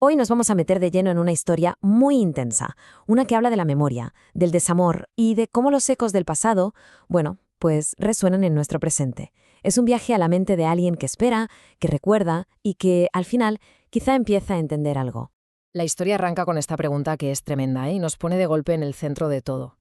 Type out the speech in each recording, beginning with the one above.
Hoy nos vamos a meter de lleno en una historia muy intensa, una que habla de la memoria, del desamor y de cómo los ecos del pasado, bueno, pues resuenan en nuestro presente. Es un viaje a la mente de alguien que espera, que recuerda y que, al final, quizá empieza a entender algo. La historia arranca con esta pregunta que es tremenda, y nos pone de golpe en el centro de todo.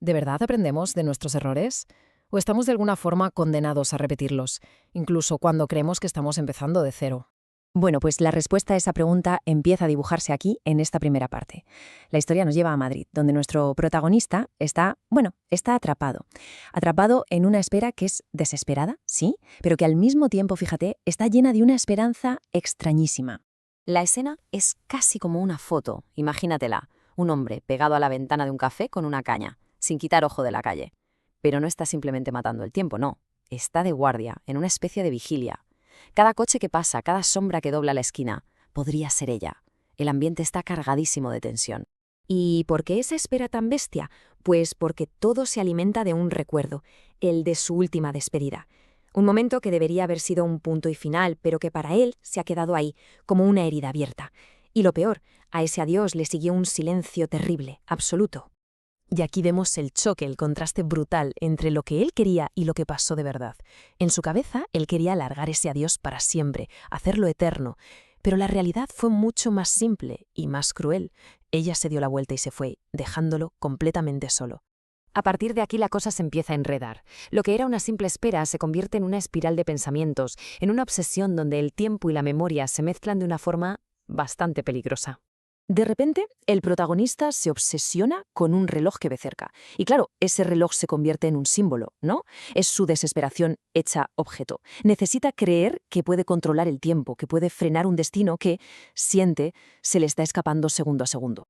¿De verdad aprendemos de nuestros errores? ¿O estamos de alguna forma condenados a repetirlos, incluso cuando creemos que estamos empezando de cero? Bueno, pues la respuesta a esa pregunta empieza a dibujarse aquí en esta primera parte. La historia nos lleva a Madrid, donde nuestro protagonista está atrapado. Atrapado en una espera que es desesperada, sí, pero que al mismo tiempo, fíjate, está llena de una esperanza extrañísima. La escena es casi como una foto, imagínatela. Un hombre pegado a la ventana de un café con una caña, sin quitar ojo de la calle. Pero no está simplemente matando el tiempo, no. Está de guardia, en una especie de vigilia. Cada coche que pasa, cada sombra que dobla la esquina, podría ser ella. El ambiente está cargadísimo de tensión. ¿Y por qué esa espera tan bestia? Pues porque todo se alimenta de un recuerdo, el de su última despedida. Un momento que debería haber sido un punto y final, pero que para él se ha quedado ahí, como una herida abierta. Y lo peor, a ese adiós le siguió un silencio terrible, absoluto. Y aquí vemos el choque, el contraste brutal entre lo que él quería y lo que pasó de verdad. En su cabeza, él quería alargar ese adiós para siempre, hacerlo eterno. Pero la realidad fue mucho más simple y más cruel. Ella se dio la vuelta y se fue, dejándolo completamente solo. A partir de aquí la cosa se empieza a enredar. Lo que era una simple espera se convierte en una espiral de pensamientos, en una obsesión donde el tiempo y la memoria se mezclan de una forma bastante peligrosa. De repente, el protagonista se obsesiona con un reloj que ve cerca. Y claro, ese reloj se convierte en un símbolo, ¿no? Es su desesperación hecha objeto. Necesita creer que puede controlar el tiempo, que puede frenar un destino que, siente, se le está escapando segundo a segundo.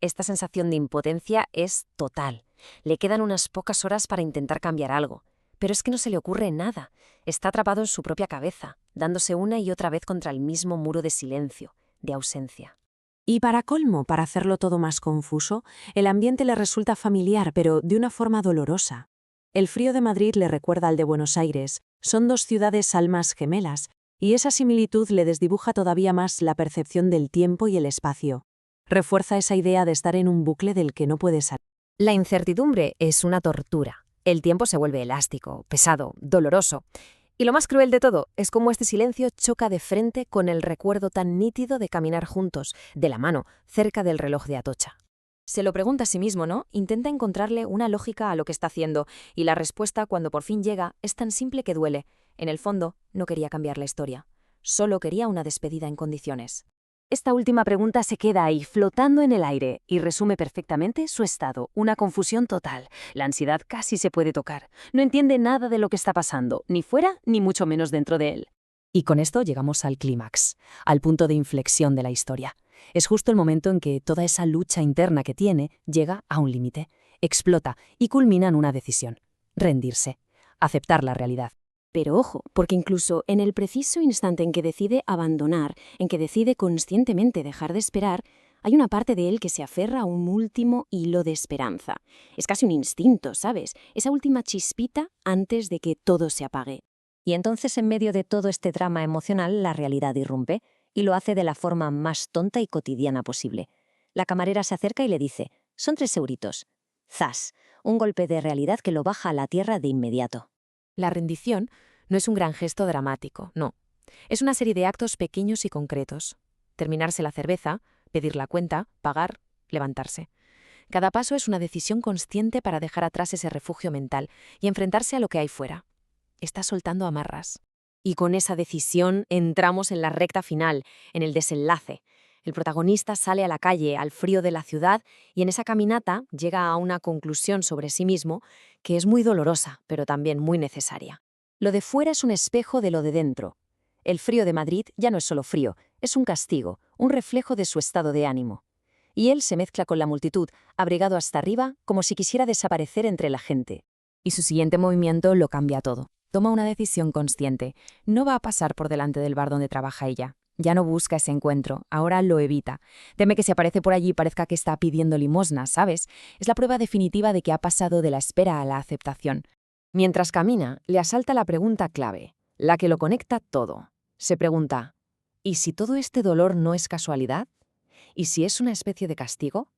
Esta sensación de impotencia es total. Le quedan unas pocas horas para intentar cambiar algo. Pero es que no se le ocurre nada. Está atrapado en su propia cabeza, dándose una y otra vez contra el mismo muro de silencio, de ausencia. Y para colmo, para hacerlo todo más confuso, el ambiente le resulta familiar, pero de una forma dolorosa. El frío de Madrid le recuerda al de Buenos Aires. Son dos ciudades almas gemelas, y esa similitud le desdibuja todavía más la percepción del tiempo y el espacio. Refuerza esa idea de estar en un bucle del que no puede salir. La incertidumbre es una tortura. El tiempo se vuelve elástico, pesado, doloroso. Y lo más cruel de todo es cómo este silencio choca de frente con el recuerdo tan nítido de caminar juntos, de la mano, cerca del reloj de Atocha. Se lo pregunta a sí mismo, ¿no? Intenta encontrarle una lógica a lo que está haciendo, y la respuesta, cuando por fin llega, es tan simple que duele. En el fondo, no quería cambiar la historia. Solo quería una despedida en condiciones. Esta última pregunta se queda ahí, flotando en el aire, y resume perfectamente su estado, una confusión total. La ansiedad casi se puede tocar. No entiende nada de lo que está pasando, ni fuera ni mucho menos dentro de él. Y con esto llegamos al clímax, al punto de inflexión de la historia. Es justo el momento en que toda esa lucha interna que tiene llega a un límite, explota y culmina en una decisión: rendirse, aceptar la realidad. Pero ojo, porque incluso en el preciso instante en que decide abandonar, en que decide conscientemente dejar de esperar, hay una parte de él que se aferra a un último hilo de esperanza. Es casi un instinto, ¿sabes? Esa última chispita antes de que todo se apague. Y entonces, en medio de todo este drama emocional, la realidad irrumpe, y lo hace de la forma más tonta y cotidiana posible. La camarera se acerca y le dice: «Son 3 euritos». ¡Zas! Un golpe de realidad que lo baja a la tierra de inmediato. La rendición no es un gran gesto dramático, no. Es una serie de actos pequeños y concretos. Terminarse la cerveza, pedir la cuenta, pagar, levantarse. Cada paso es una decisión consciente para dejar atrás ese refugio mental y enfrentarse a lo que hay fuera. Está soltando amarras. Y con esa decisión entramos en la recta final, en el desenlace. El protagonista sale a la calle, al frío de la ciudad, y en esa caminata llega a una conclusión sobre sí mismo que es muy dolorosa, pero también muy necesaria. Lo de fuera es un espejo de lo de dentro. El frío de Madrid ya no es solo frío, es un castigo, un reflejo de su estado de ánimo. Y él se mezcla con la multitud, abrigado hasta arriba, como si quisiera desaparecer entre la gente. Y su siguiente movimiento lo cambia todo. Toma una decisión consciente. No va a pasar por delante del bar donde trabaja ella. Ya no busca ese encuentro, ahora lo evita. Teme que si aparece por allí parezca que está pidiendo limosna, ¿sabes? Es la prueba definitiva de que ha pasado de la espera a la aceptación. Mientras camina, le asalta la pregunta clave, la que lo conecta todo. Se pregunta: ¿Y si todo este dolor no es casualidad? ¿Y si es una especie de castigo?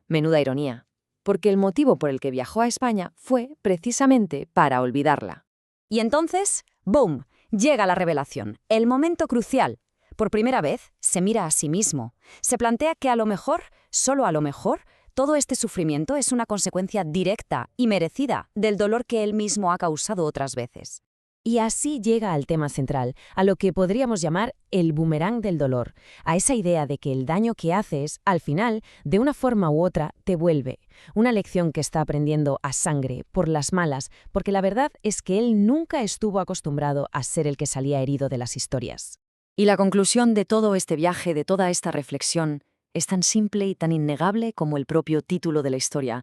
Menuda ironía, porque el motivo por el que viajó a España fue precisamente para olvidarla. Y entonces, ¡boom!, llega la revelación, el momento crucial. Por primera vez, se mira a sí mismo. Se plantea que a lo mejor, solo a lo mejor, todo este sufrimiento es una consecuencia directa y merecida del dolor que él mismo ha causado otras veces. Y así llega al tema central, a lo que podríamos llamar el boomerang del dolor, a esa idea de que el daño que haces, al final, de una forma u otra, te vuelve. Una lección que está aprendiendo a sangre, por las malas, porque la verdad es que él nunca estuvo acostumbrado a ser el que salía herido de las historias. Y la conclusión de todo este viaje, de toda esta reflexión, es tan simple y tan innegable como el propio título de la historia.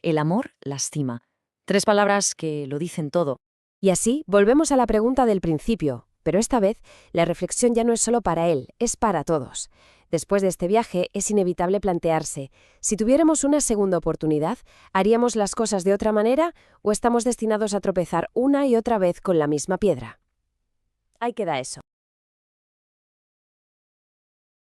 El amor lastima. 3 palabras que lo dicen todo. Y así volvemos a la pregunta del principio, pero esta vez la reflexión ya no es solo para él, es para todos. Después de este viaje es inevitable plantearse, si tuviéramos una segunda oportunidad, ¿haríamos las cosas de otra manera o estamos destinados a tropezar una y otra vez con la misma piedra? Ahí queda eso.